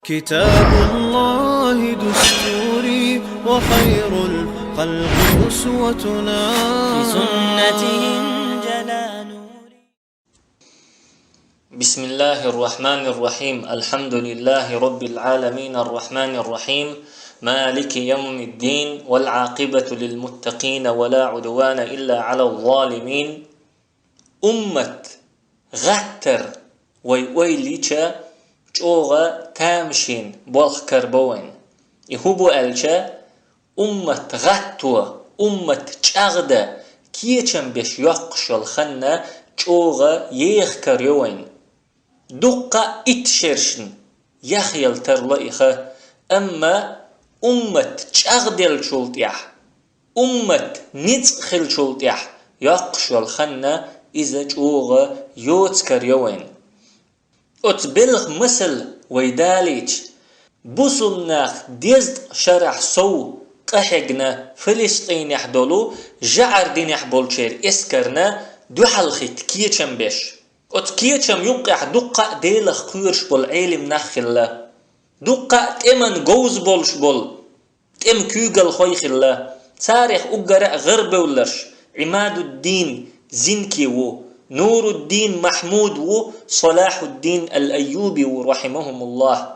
كتاب الله دستوري وخير الخلق أسوتنا، بسنته انجلى نوري. بسم الله الرحمن الرحيم. الحمد لله رب العالمين الرحمن الرحيم مالك يوم الدين، والعاقبة للمتقين ولا عدوان إلا على الظالمين. أمة غتر ويليشا جوغا تامشين بولخ كربوين يهوبو ألشا أمة غتوة أمة جاغدة كيشن بيش يقشل خنا جوغا يخكر يوين دقة اتشرشن يخيل ترلئخة. أما أمة جاغدل شلطيح أمة نتخل شلطيح يقشل خنا إذا جوغا يوتكر يوين. أتبلغ مثل ويداليج بوصلناخ ديزد شرح سو قحقنا فلسطين يحدولو جعر دين يحبولشير اسكرنا دوحلخت كيشم بيش أت كيشم يقع دقة ديلخ قيرش بول عيلم نخلا دقة تمن جوز بولش بول تم كيغل خويخ الله تاريخ أقرأ غرب ولرش عماد الدين زنكي نور الدين محمود وصلاح الدين الأيوبي رحمهم الله.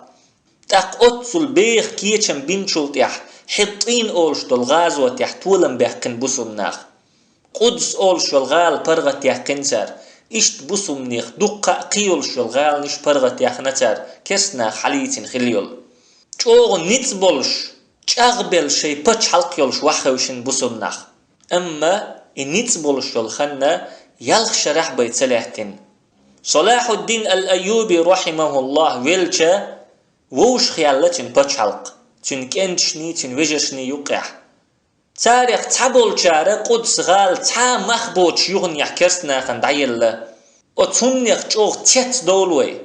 تاق البيخ كيشم بنشلت يح حطين أولش دالغازوة يح طولن بيحقن بسمناخ قدس أولش والغال برغت يح قنسر إشت بسمنيخ دقا قيولش والغال نش برغت يح نتر كسناخ حليتين خليول چوغ نتبولش چاغبل شي پچ حلقيولش وحوشن بسمناخ. أما نتبولش والخنا يلخ شرح بيت سلاحتين صلاح الدين الأيوبي رحمه الله ويلشا ووش خيالتين بچ حلق تن كنتشني تن وجشني يقع تاريخ تابول شارع قدس غال تا مخبوط يغن يحكرسنا خندعيل وتنيخ جوغ تيت دولوي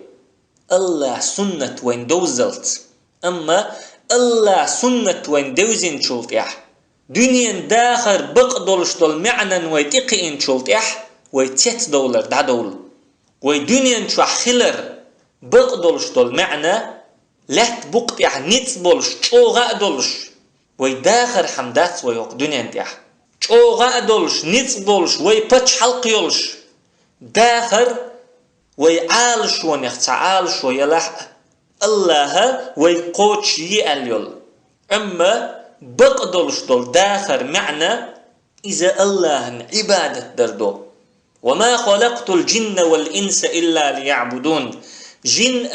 الله سنة وين دوزلت. أما الله سنة وين دوزين شلت يح دنيا داخر بقدولش دول معنى ويتقين شلت يح ويتيت دولار دا دول ويدنيا شو خلر بقدولش دول معنى لات بقت يح نتبولش چوغا دولش ويداخر حمدات ويوق دنيا يح چوغا دولش نتبولش ويبتش حلقيولش داخر ويعالش ونختعالش ويلح الله ويقوتش يأليول. أما بقدولش دول داخر معنى إذا الله عبادة دردو وما خلقت الجن والإنس إلا ليعبدون. جن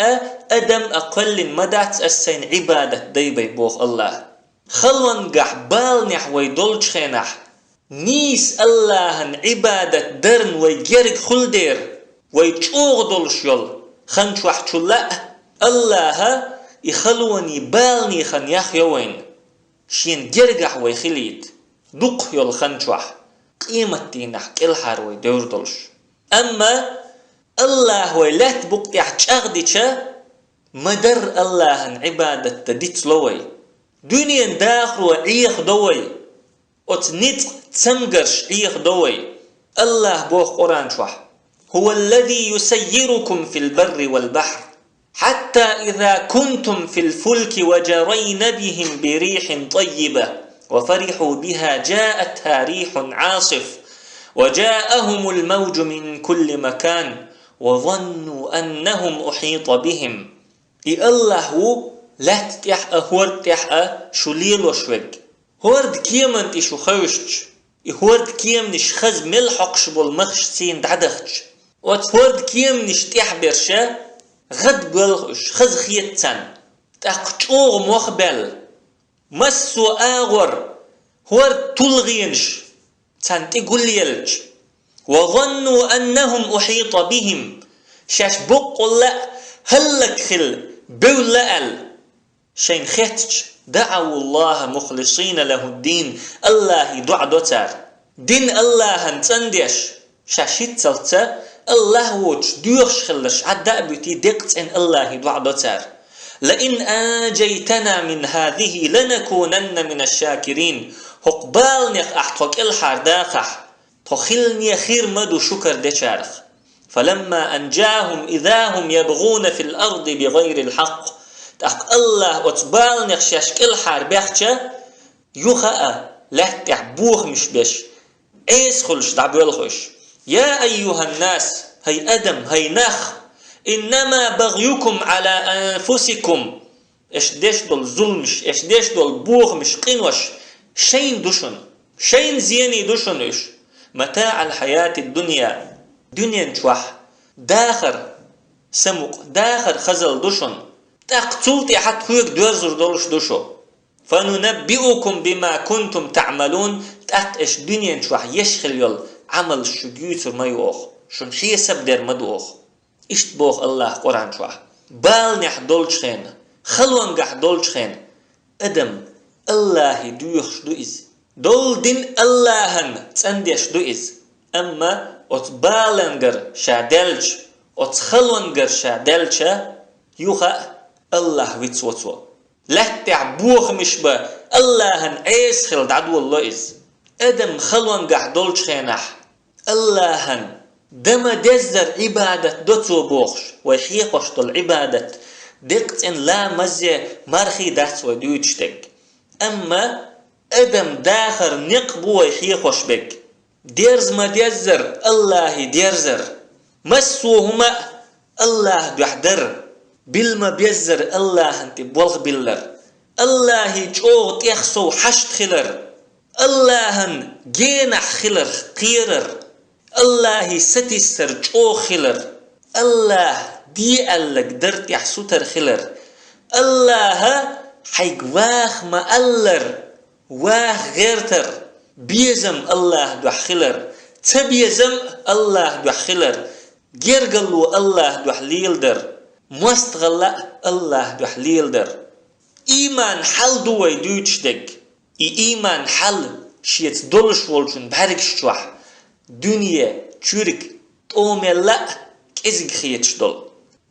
أدم أقل مدات السين عبادة ديبي بوخ الله خلون قحبال نح ويدولش خينح نيس الله عبادة درن ويجرق خلدير ويجوغ دولش يول خنش وحشو لا الله يخلوني بالني خن يخيوين شين جرقح ويخليت دق يول خنش وح قيمتي نحك الحار ويدور دولش. أما الله ويلات بقتيح چاغديشا مدر الله عبادة تديت لوي دنيا داخل وعيخ دوي وتنيت تسمقرش عيخ دوي. الله بوخ قرآن شوح هو الذي يسيركم في البر والبحر حتى إذا كنتم في الفلك وجرين بهم بريح طيبة وفرحوا بها جاءتها ريح عاصف وجاءهم الموج من كل مكان وظنوا أنهم أحيط بهم. الله لا تتح هورد تح شليل وشوج هورد كيمن تشو خوشش هورد كيمنش خز ملحقش بالمخش سين دعدخش وتهورد كيمنش تحبرشا غد بلغش خز خيتسن تقشوغ مخبل مسو آغر هورد تلغينش تانتي قليلج وظنوا أنهم أحيط بهم شاش بقل لا هلك خل بولأل شين خيتش دعوا الله مخلصين له الدين الله دعا دوتار دين الله هنتنديش شاشيت سلطة الله ووش ديوش خلش عدا بيتي دقت إن الله دعا دوتار لئن آجيتنا من هذه لنكونن من الشاكرين هقبال نيخ أحتوك الحار داخح تخلني خير مدو شكر دشارخ فلما أنجاهم إذا هم يبغون في الأرض بغير الحق تأق الله أتبال نخشاش كل حربيخشة يخاء لاتع بوخ مش بيش ايس خلش دعبوال خوش يا أيها الناس هي أدم هي نخ إنما بغيكم على أنفسكم إيش ديش دول ظلمش إيش ديش دول بوخ مش قنوش شين دوشن شين زيني دوشن إيش متاع الحياة الدنيا دنيا نشوح داخر سموق داخر خزل دوشن تقتلتي حتى خويك دوزر دولش دوشو فننبئكم بما كنتم تعملون تأقش دنيا نشوح يشخل يول عمل شجيوتر ما يوخ شن شي سبدر مدوخ اشت بوخ الله قرآن شوح بال نح دولش خين خلوان قح دولش خين ادم الله دوخش دو إز دول دين اللهن تنديش دو إز أما أتبالنجر شادلج أتخلونجر شادلج يوخا الله ويتسوتسو لاتع بوخ مشبه اللهن ايس خلد عدو الله إز ادم خلوانجح دولش خينح اللهن دم دزر عبادة دوتسو بوخش ويحيقش دول عبادة دقت ان لا مزي مرخي داتس وديوتشتك أما أدم داخر نقبو ويحيقش بك ديرز ما ديزر الله ديرزر مسوهما الله بيحضر بالما بيزر الله انت بولغ بلر الله جوغ تيخسو حشت خلر الله جينح خلر قيرر الله ستيسر جوغ خلر الله دي ألك درت يحسوتر خلر الله حيق واخ ما ألر واخ غيرتر بيزم الله دو خلر تبيزم الله دو خلر جرقلو الله دو حليل در مستغلا الله دو حليل در إيمان حل دوي دوچدك إيمان حل شيت دولش ولشن باركش شوح دنيا چورك توملا كزق خيتش دول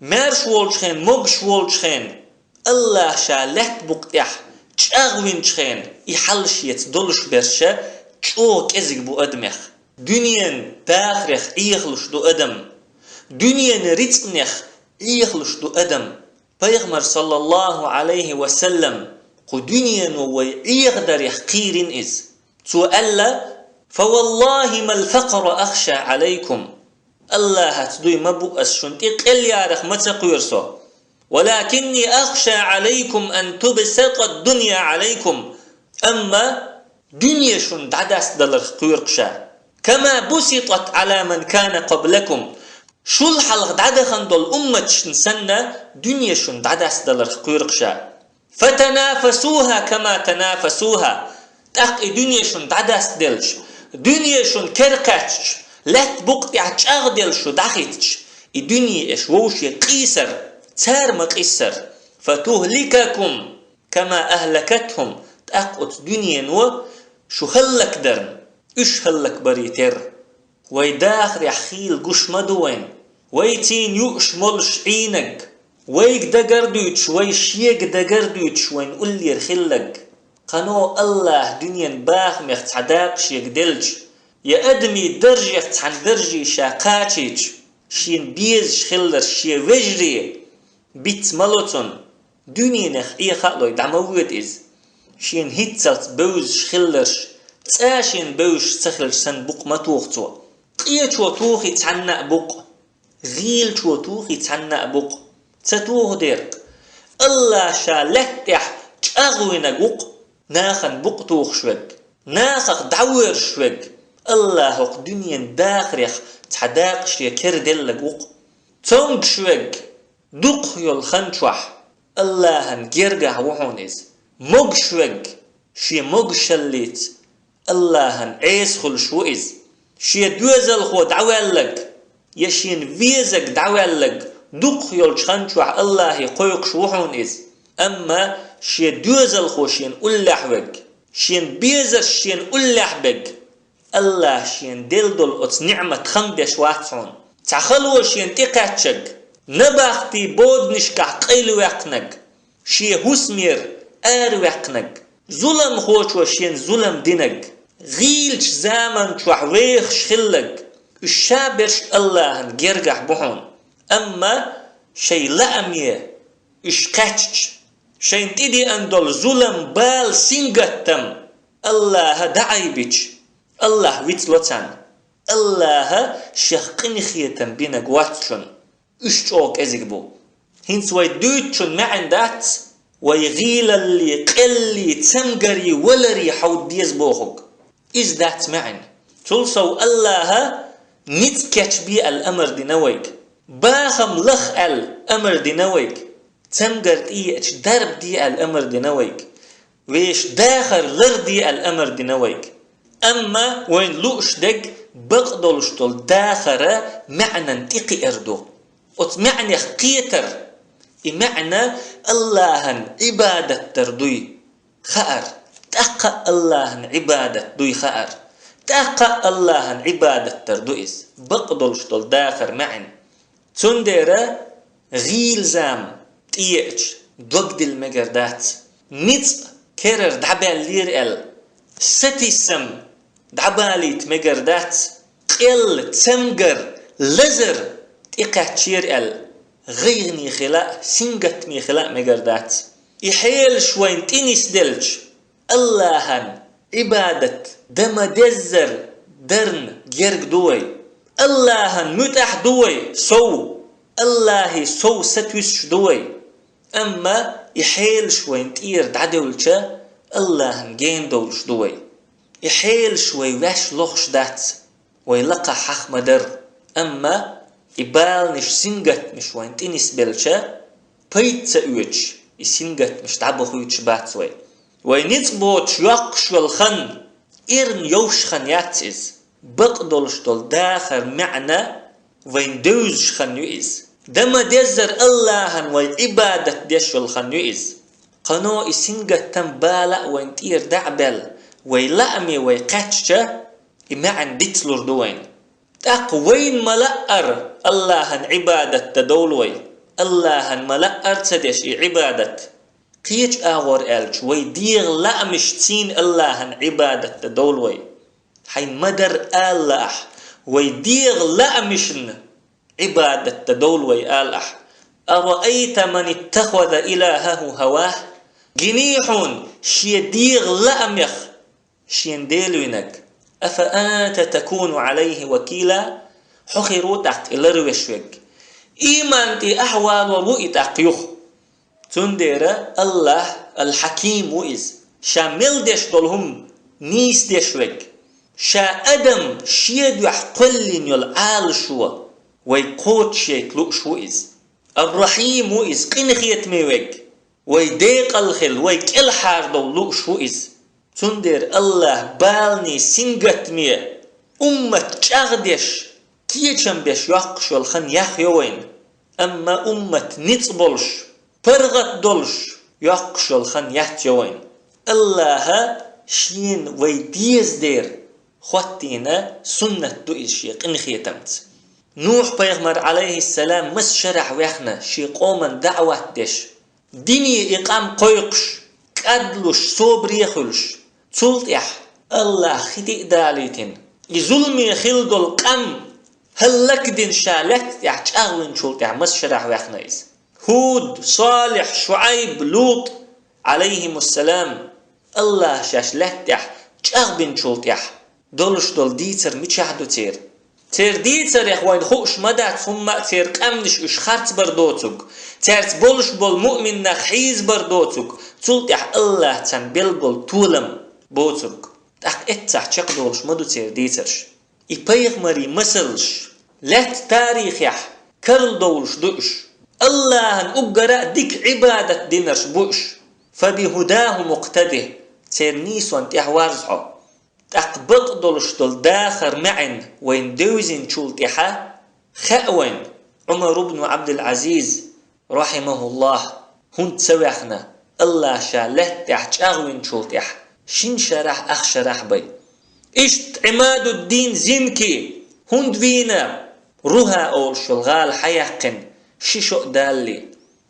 مرش ولشن مغش ولشن الله شالت بقتح چاغوين چخين يحل شيت دولش برشا چو كزق بو أدمخ دنيا باخرخ إيخلش دو أدم دنيا رزقنخ إيخلش دو أدم پیغمبر صلى الله عليه وسلم قو دنيا نووي إيغدر يحقيرين إز سؤال فوالله ما الفقر أخشى عليكم الله هتدوي مبؤس شنتي قل يارخ متقيرسو ولكني أخشى عليكم أن تبسط الدنيا عليكم أما دنيا شن دعدس دلر قيرقشا كما بسطت على من كان قبلكم شو الحلق دعدخن دول أمة سنة دنيا شن دعدس دلر قيرقشا فتنافسوها كما تنافسوها تاق دنيا شن دعدس دلش دنيا شن كرقاتش لات بقطع أغدل داخيتش الدنيا إيش ووشي قيسر تار مقيسر فتهلككم كما أهلكتهم تأقط دنيا نو شو خلك درن إيش خلك بريتر ويداخر يحخيل قش مدوين ويتين يؤش ملش عينك ويك دقردوش ويشيك دقردوش وين قولي رخلك قنو الله دنيا باخ مختعداقش يقدلش يا أدمي درجة عن درجة شاقاتيج شين بيز خلر شي وجري بيت ملوتون دنيا نخ إيه خالوي دعموت إز شين هيتزلت بوز خلرش تاشين بوش سخلش سن بوق ما توختو قيه شو توخي تعنق بوق غيل شو توخي تعنق بوق تتوه ديرق الله شالتح تأغوينك بوق ناخن بوق توخ شوك ناخخ دعور شوك الله وق دنيا داخريخ تحداقش يكر دلك وق تونج شوك دوق يول خنشوح الله نجرقه وحونيز موج شوك شي موج شليت الله نعيس خل شوئز شي دوزل خو دعوالك يشين فيزك دعوالك دوق يول خنشوح الله يقويق شوحونيز أما شي دوزل خو شين أولحوك شين بيزر شين أولحبك الله شين دلدل أت نعمة خمبش واتسون تخلو شين تقاتشك نبختي بود نشكح قيل وقنك شي هسمير آر وقنك ظلم خوش وشين ظلم دينك غيلش زامن شوحويخ شخلك الشابرش الله نجرقح بحون أما شي لأمية إشقاتش شين تدي أندل ظلم بال سنغتم الله دعي بيش الله ويتلوتان الله شخقني خيتم بينك واتشن اشتوك ازيكبو هنس ويدوتشن معن دات ويغيل اللي قلي تمغري ولري حود ديز بوخوك إز دات معن تلصو الله نتكتش بي الأمر دي نويك باخم لخ الأمر دي نويك تمغر إيش درب دي الأمر دي نويك ويش داخر لر دي الأمر دي نويك أما وين لوش دق بقدلش دول داخر معنى انتقي اردو ات معنى قيتر معنى الله عبادة تردوي خأر تقى الله عبادة دوي خأر تقى الله عبادة تردويس بقدلش دول داخر معنى تندر غيل زام تيج دوغد المجردات نيت كرر دعبال لير ال ستيسم دعباليت مجردات قل تمجر لزر تيقاتشير ال غيرني خلاء سنجت مي خلاء مجردات يحيل شوين تينيس دلج اللهن عبادة دم دزر درن جرق دوي اللهن متح دوي سو الله سو ستوش دوي أما يحيل شوين تير دعدولشا اللهن جين دولش دوي يحيل شوي واش لوخش دات ويلقى حق مدر أما يبال نش سنجت مش وين تينيس بلشا بيت سأوش يسنجت مش تعبخو يتشباتوي وينتبوت يقش والخن إرن يوش خن ياتيز بقدلش دول داخر معنى وين دوز خن يؤز دما دزر اللهن ويعبادة ديش والخن يؤز قنو يسنجت تنبالا وين تير دعبل ويلأمي ويقاتشا يمعن ديتلور دوين تاق وين ملأر اللهن عبادة تدولوي اللهن ملأر تدش عبادة قيج آغور ألج ويديغ لأمش تين اللهن عبادة تدولوي حي مدر الله ويديغ لأمشن عبادة تدولوي الله أرأيت من اتخذ إلهه هواه جنيحون شيديغ لأمخ شينديلوينك أفأنت تكون عليه وكيلا حخيرو تحت الروشوك إيمان تي أحوال ورؤي تقيوخ تندر الله الحكيم وإز شامل ديش دولهم نيس ديشوك شا أدم شيد يحقلين يلعال شو ويقود شيك لؤش وإز الرحيم وإز قنخيت ميوك ويديق الخل ويكل حاردو لؤش وإز تندر الله بالني سنجت مي أمة شاغدش كيشم بيش يقش والخن يخيوين أما أمة نتبولش فرغت دولش يقش والخن يحتيوين الله شين ويديز دير خواتينا سنة دو إشيق إنخي تمت نوح بيغمر عليه السلام مس شرح ويخنا شي قوما دعوة دش ديني إقام قيقش كادلوش صوب ريخلش تلتح الله خدئ داليتين يظلمي خلدو القم هلك دين شالت يحتاغلن تلتح مس شرح ويخنا إز هود صالح شعيب لوط عليهم السلام الله شاش لتح تشاغبن تلتح دولش دول ديتر متشاهدو تير ديتر يخوين خوش مدات ثم تير قمنش اش خرط بردوتك تيرت بولش بول مؤمن نخيز بردوتك تلتح الله تنبيل بول طولم بوتك تاق اتح تشاق دولش مدو تير ديترش يبايغ مري مسلش لات تاريخ يح كرل دولش دوش الله أقرأ ديك عبادة دينرش بوش فبهداه مقتده تير نيسوان تحوارزحو تقبط دولش دول داخر معن وين دوزين شلتحا خأوين عمر بن عبد العزيز رحمه الله هون تسويحنا الله شالت تحت أغوين شلتح شين شرح أخ شرح بي إشت عماد الدين زنكي هون دوينا روها أول شلغال حيقن شيشو دالي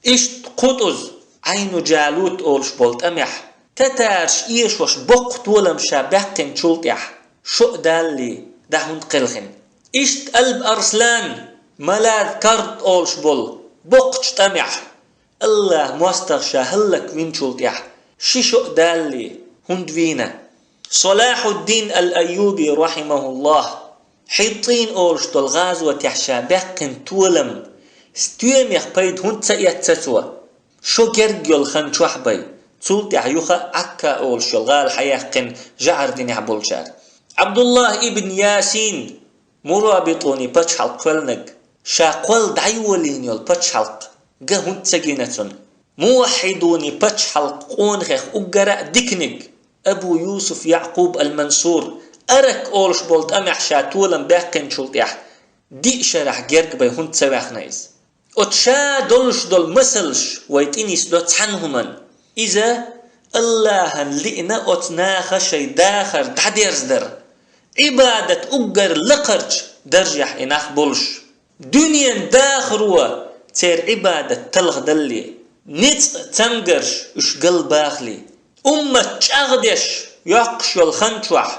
إشت قطز عينو جالوت أول شبولت أمح تتارش إيش وش بقت ولم شابقن شلتح شو دالي دهون قلخن إشت قلب أرسلان ملاذ كارت أول شبول بقت تمح الله مستغشى هلك وين شلتيح شيشو دالي هندوينا صلاح الدين الأيوبي رحمه الله حيطين أولش الغاز وتحشى بقن تولم ستويم يخبيد هند سيتسوا شو جرجل خنشوح بي تولتح يوخا عكا أولش الغال حيقن جعر دين يحبولشار عبد الله ابن ياسين مرابطوني بچ حلق ولنق شاقوال دعيولين يول بچ حلق جا هند سجينتون موحدوني بچ حلق قونخيخ أقرأ ديكنق أبو يوسف يعقوب المنصور أرك أولش بولت أمح شاتولم باقين شلتيح دي شرح جرق بي هند سواخ نايز أتشا دولش دول مسلش ويتينيس دو تحنهمن إذا الله لئنا أتناخ شي داخر دحديرز در عبادة أقر لقرج درجح إناخ بولش دنيا داخروا تير عبادة تلغ دلي نت تمقرش اش قلب باخلي أمة تشاغدش يقش الخنشوح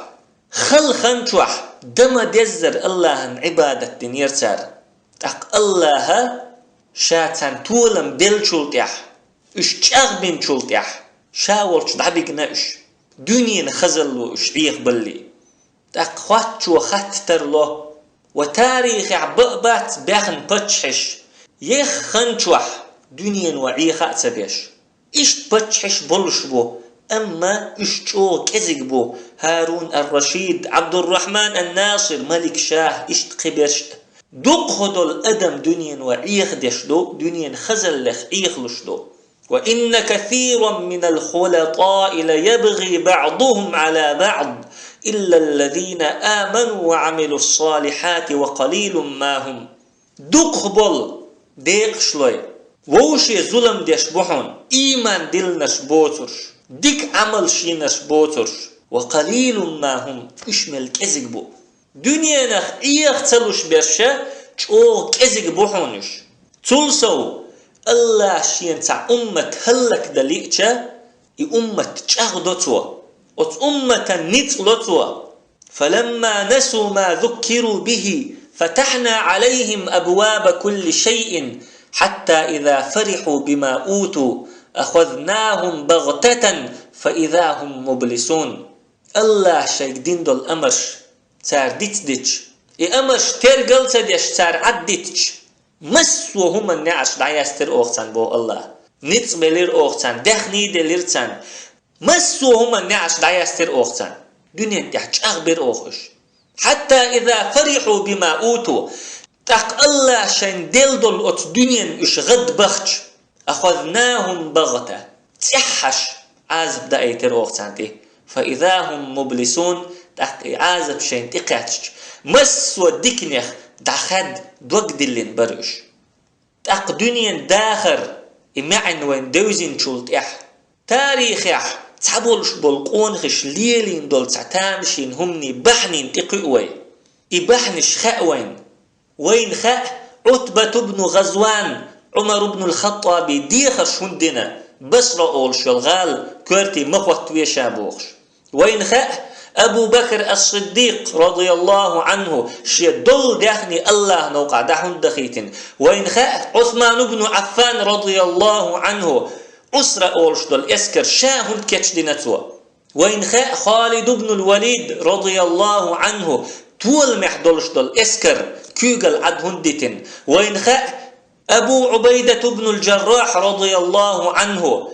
خل خنشوح دم دزر الله عبادة دنير تار تق الله شاتن تولم دل شلتيح اش تشاغ بين شلتيح شاورش دعبك ناش دنيا خزلو اش عيخ بلي تق خواتشو خات ترلو وتاريخ عبقبات باخن بتشحش يخ خنشوح دنيا وعيخ تبيش اشت بتشحش بولش بو أما اشتو كزق بو هارون الرشيد عبد الرحمن الناصر ملك شاه اشت قبرش دوق خدو الأدم دنيا وعيخ دشدو دنيا خزل لخ عيخ لشدو وإن كثيرا من الخلطاء ليبغي بعضهم على بعض إلا الذين آمنوا وعملوا الصالحات وقليل ما هم دوق خبول ديق شلوي ووشي ظلم ديش بحون إيمان دلنش بوترش ديك عمل شينش بوترش وقليل ما هم اشمل كزق بو دنيا نخ إيخ تلوش برشا چو كزق بحونش تلسو الله شين تع أمة هلك دليقشا أمة تشاغدوتوا وت أمة نتلوتوا فلما نسوا ما ذكروا به فتحنا عليهم أبواب كل شيء حتى إذا فرحوا بما أوتوا أخذناهم بغتة فإذا هم مبلسون الله شيك دين دول أمرش تار ديتش أمرش ترقل تديش تار عدتش مسو هم النعش دعياستر أوختان بو الله نتبلير أوختان دخني دليرتان مسو هم النعش دعياستر أوختان دنيا تحج أخبر أوخش حتى إذا فرحوا بما أوتوا تق الله شين دل دول أت دنيا إش غد بختش أخذناهم بغتة تحش عازب دايتر أوختان دي فإذا هم مبلسون تق عازب شين تقاتش مسو ديكنيخ دخد دوك دلين برش تق دنيا داخر إمعن وين دوزين شولت إح تاريخ إح تعبولش بالقونخش ليلين دول تعتامشين همني بحنين تقوي إبحنش خاوين وين خاء عتبة بن غزوان عمر بن الخطاب ديخش هندنا بصرة أول شلغال كورتي مخوت ويشابوخش وين خاء أبو بكر الصديق رضي الله عنه شيدل داخني الله نوقع دحون دخيتن وين خاء عثمان بن عفان رضي الله عنه أسرة أولش دول إسكر شاهن كتش دينتوا وين خاء خالد بن الوليد رضي الله عنه طول محدولش دول إسكر كيغل عد هندتن وين خاء أبو عبيدة بن الجراح رضي الله عنه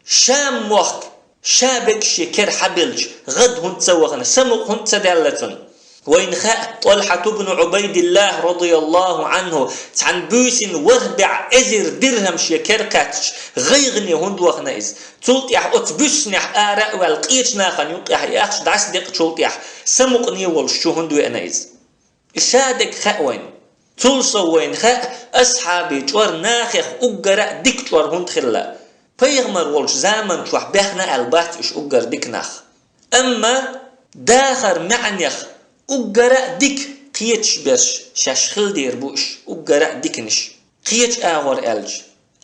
شام وقت شابك شكر حبلج غد هند سوغنا سمق هند سدالتن وين خاء طلحة بن عبيد الله رضي الله عنه عن بوسن وربع ازر درهم شكر كاتش غيغني هند وخنا إز تلت يح أتبسن يح آراء والقيرش ناخن يقيح يأخش دعس ديق تلت يح سمقني والشو هند وأنا إز إشادك خاء وين تلصو وين خاء أصحابي جور ناخخ أقرأ ديك جور هند خلا پیغمبر ولش زمان توح بخنا البات إش أقر ديك ناخ أما داخر معنيخ أقرأ ديك قيتش برش شاشخل دير بوش أقرأ ديكنش قيتش آغور ألج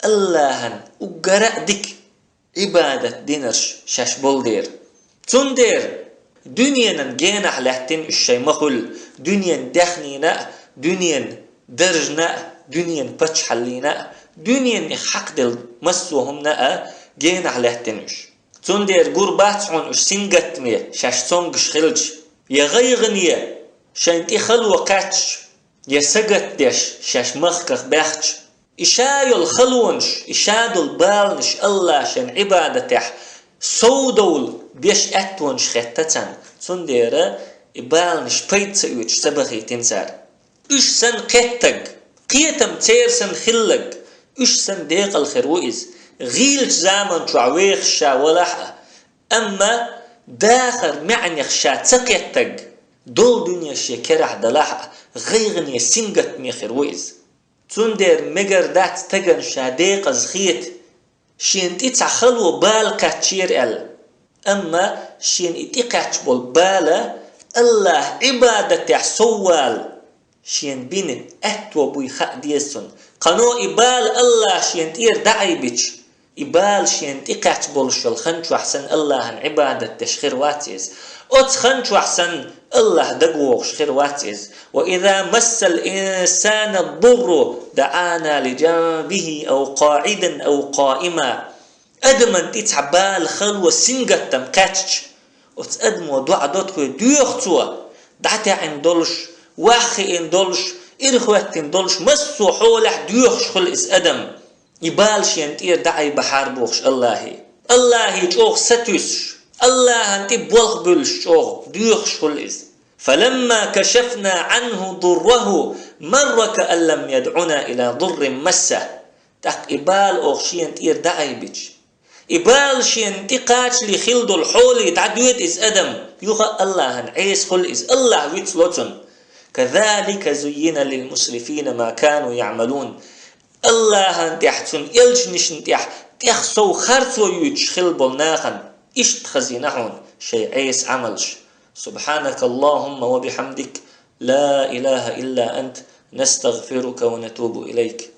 اللهن أقرأ ديك عبادة دينرش شاش بول دير تون دير دنيا نجينح لحتن الشي مخل دنيا دخنينا دنيا درجنا دنيا بچ حلينا dünyanın hak del massuhum na gen ahlahtenüş. Son der gurbat on üş singat mi şaş son gışhilj ya gaygniye şanti khalwa kaç ya sagat deş şaş mahkak bahç işayul khalwunş işadul balnış Allah şan ibadeteh صودول بيش أتون شختتن صنديرة بالنش بيت سويت سبخي تنسار إيش سن قتق قيتم تير سن خلق إيش سن ديق الخروئز غيل زامن تعويخ شا ولح أما داخر معني خشا تقيتق دول دنيا شكرح دلح غيغني سنقت مي خروئز صندير مجر دات تقن شا ديق زخيت شين تتخلو بال كاتشير أما شين اتقاتش بول بالا الله عبادة سوال شين بين أتوا بوي خاء ديسون قانو إبال الله شين تير دعي بيش إبال شين تقاتش بول شل خنشو أحسن الله عبادة تشخير واتيز خنشو أحسن الله دقوغ شخير واتيز وإذا مس الإنسان الضر دعانا لجنبه أو قاعدا أو قائما أدمن تتعبال خلوة سنجتم كاتش أدمو دعا دوتكو ديوختوا دعتا عن دولش واخي ان دولش إرخوات ان دولش مسو حولح ديوخش خل إس أدم يبالش ينتير دعي بحار بوخش الله جوخ ستوش الله انتي بوخ بلش جوخ ديوخش خل إس فلما كشفنا عنه ضره مر كأن لم يدعنا إلى ضر مسه تاق إبال أوخشين تير دعي بيش إبال شين تقاتش لخلد الحولي تعدويت إز أدم يوخا الله عيس خل إز الله ويتلوتن كذلك زين للمسرفين ما كانوا يعملون الله انتحتن إلش نشنتح تخسو خرسو يوتش خلبل ناخن إشت خزينحون شيء عيس عملش سبحانك اللهم وبحمدك لا إله إلا أنت نستغفرك ونتوب إليك